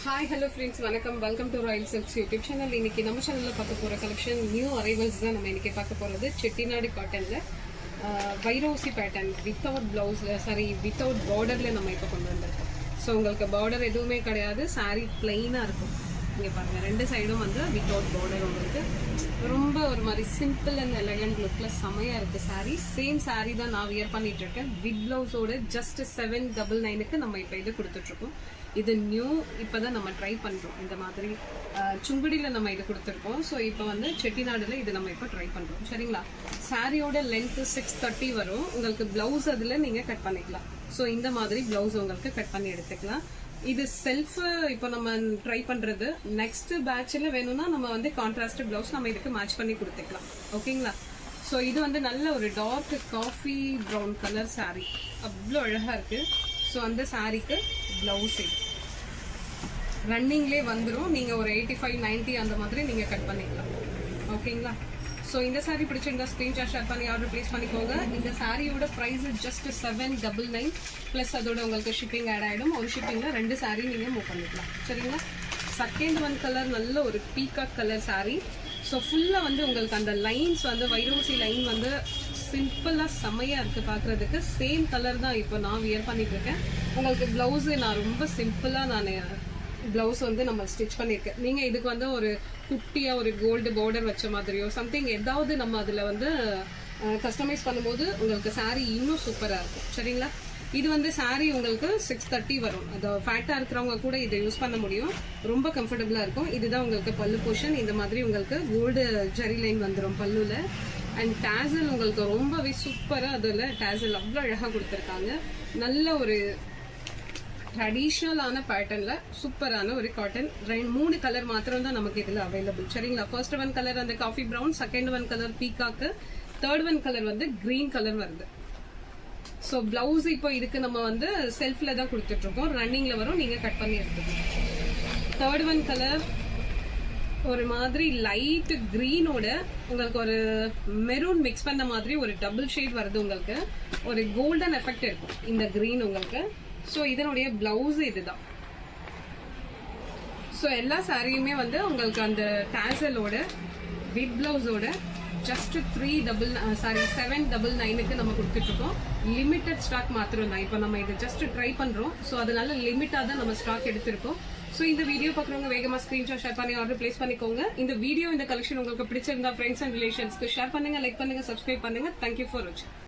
Hi hello friends, வணக்கம். Welcome to Royal silks YouTube channel. இன்னைக்கு நம்ம சேனலில் பார்க்க போகிற கலெக்ஷன் நியூ அரைவல்ஸ் தான். நம்ம இன்னைக்கு பார்க்க போகிறது செட்டிநாடு காட்டனில் வைரோசி பேட்டர்ன் வித்தவுட் ப்ளவுஸில் வித்தவுட் பார்டரில் நம்ம இப்போ கொண்டு வந்திருக்கோம். ஸோ உங்களுக்கு பார்டர் எதுவுமே கிடையாது, சாரீ பிளெயினாக இருக்கும். இங்கே பாருங்கள், ரெண்டு சைடும் வந்து வித்தவுட் பார்டர். உங்களுக்கு ரொம்ப ஒரு மாதிரி சிம்பிள் அண்ட் எலகண்ட் லுக்கில் செமையாக இருக்குது சாரீ. சேம் சாரீ தான் நான் வியர் பண்ணிட்டு இருக்கேன். வித் ப்ளவுஸோட ஜஸ்ட் 799 நம்ம இப்போ இது கொடுத்துட்ருக்கோம். இது நியூ, இப்போ தான் நம்ம ட்ரை பண்ணுறோம். இந்த மாதிரி சுங்குடியில் நம்ம இது கொடுத்துருக்கோம். ஸோ இப்போ வந்து செட்டிநாடில் இது நம்ம இப்போ ட்ரை பண்ணுறோம். சரிங்களா? சாரியோட லென்த்து 630 வரும். உங்களுக்கு ப்ளவுஸ் அதில் நீங்கள் கட் பண்ணிக்கலாம். ஸோ இந்த மாதிரி ப்ளவுஸ் உங்களுக்கு கட் பண்ணி எடுத்துக்கலாம். இது செல்ஃப் இப்போ நம்ம ட்ரை பண்ணுறது. நெக்ஸ்ட் பேட்சில் வேணும்னா நம்ம வந்து கான்ட்ராஸ்ட் ப்ளவுஸ் நம்ம இதுக்கு மேட்ச் பண்ணி கொடுத்துக்கலாம். ஓகேங்களா? ஸோ இது வந்து நல்ல ஒரு dark coffee brown colour sari, அவ்வளோ அழகாக இருக்குது. ஸோ அந்த சாரீக்கு ப்ளவுஸ் இது ரன்னிங்லேயே வந்துடும். நீங்கள் ஒரு 85-90 அந்த மாதிரி நீங்கள் கட் பண்ணிக்கலாம். ஓகேங்களா? ஸோ இந்த சாரீ பிடிச்சிருந்தா ஸ்க்ரீன்ஷாட் ஷேர் பண்ணி ஆர்டர் ப்ளேஸ் பண்ணிக்கோங்க. இந்த சாரியோட ப்ரைஸ் ஜஸ்ட் 799 ப்ளஸ் அதோட உங்களுக்கு ஷிப்பிங் ஆட் ஆகிடும். ஒரு ஷிப்பிங்கில் 2 சாரீ நீங்கள் மூவ் பண்ணிக்கலாம். சரிங்களா? செகண்ட் ஒன் கலர் நல்ல ஒரு பீகாக் கலர் சாரீ. ஸோ ஃபுல்லாக வந்து உங்களுக்கு அந்த லைன்ஸ் வந்து வைரோசி லைன் வந்து சிம்பிளாக செம்மையாக இருக்குது பார்க்குறதுக்கு. சேம் கலர் தான் இப்போ நான் வியர் பண்ணிட்டு இருக்கேன். உங்களுக்கு ப்ளவுஸு நான் ரொம்ப சிம்பிளாக நான் ப்ளவுஸ் வந்து நம்ம ஸ்டிச் பண்ணியிருக்கேன். நீங்கள் இதுக்கு வந்து ஒரு குட்டியாக ஒரு கோல்டு பார்டர் வச்ச மாதிரியோ சம்திங் ஏதாவது நம்ம அதில் வந்து கஸ்டமைஸ் பண்ணும்போது உங்களுக்கு சாரீ இன்னும் சூப்பராக இருக்கும். சரிங்களா? இது வந்து சாரீ உங்களுக்கு 630 வரும். அது ஃபேட்டாக இருக்கிறவங்க கூட இதை யூஸ் பண்ண முடியும். ரொம்ப கம்ஃபர்டபுளாக இருக்கும். இதுதான் உங்களுக்கு பல்லு போர்ஷன். இந்த மாதிரி உங்களுக்கு கோல்டு ஜரி லைன் வந்துடும் பல்லுல. அண்ட் டேசல் உங்களுக்கு ரொம்பவே சூப்பராக, அதில் டேசல் அவ்வளோ அழகாக கொடுத்துருக்காங்க. நல்ல ஒரு ட்ரெடிஷ்னலான பேட்டர்னில் சூப்பரான ஒரு காட்டன். 3 கலர் மாத்திரம் தான் நமக்கு இதில் அவைலபிள். சரிங்களா? ஃபர்ஸ்ட் ஒன் கலர் அந்த coffee brown, second one colour peacock, third one colour வந்து கிரீன் கலர் வருது. ஸோ பிளவுஸ் இப்போ இதுக்கு நம்ம வந்து செல்ஃபில் தான் கொடுத்துட்ருக்கோம். ரன்னிங்கில் வரும், நீங்கள் கட் பண்ணி எடுத்துக்கணும். தேர்ட் ஒன் கலர் ஒரு மாதிரி லைட் கிரீனோட உங்களுக்கு ஒரு மெரூன் மிக்ஸ் பண்ண மாதிரி ஒரு டபுள் ஷேட் வருது. உங்களுக்கு ஒரு கோல்டன் எஃபெக்ட் இருக்கும் இந்த கிரீன் உங்களுக்கு. ஸோ இதனுடைய பிளவுஸ் இதுதான். ஸோ எல்லா சாரியுமே வந்து உங்களுக்கு அந்த டேசலோட வித் பிளவுஸோட ஜஸ்ட் 799 நம்ம கொடுத்துட்ருக்கோம். லிமிட்டட் ஸ்டாக் மாத்திரம் தான். இப்போ நம்ம இதை ஜஸ்ட் ட்ரை பண்ணுறோம். ஸோ அதனால லிமிட்டாக தான் நம்ம ஸ்டாக் எடுத்திருக்கோம். ஸோ இந்த வீடியோ பார்க்குறவங்க வேகமாக ஸ்க்ரீன்ஷாட் ஷேர் பண்ணி ஆர்டர் பிளேஸ் பண்ணிக்கோங்க. இந்த வீடியோ இந்த கலெக்ஷன் உங்களுக்கு பிடிச்சிருந்தா ஃப்ரெண்ட்ஸ் அண்ட் ரிலேஷன்ஸ்க்கு ஷேர் பண்ணுங்க, லைக் பண்ணுங்க, சப்ஸ்கிரைப் பண்ணுங்க. தேங்க்யூ ஃபார் வாட்சிங்.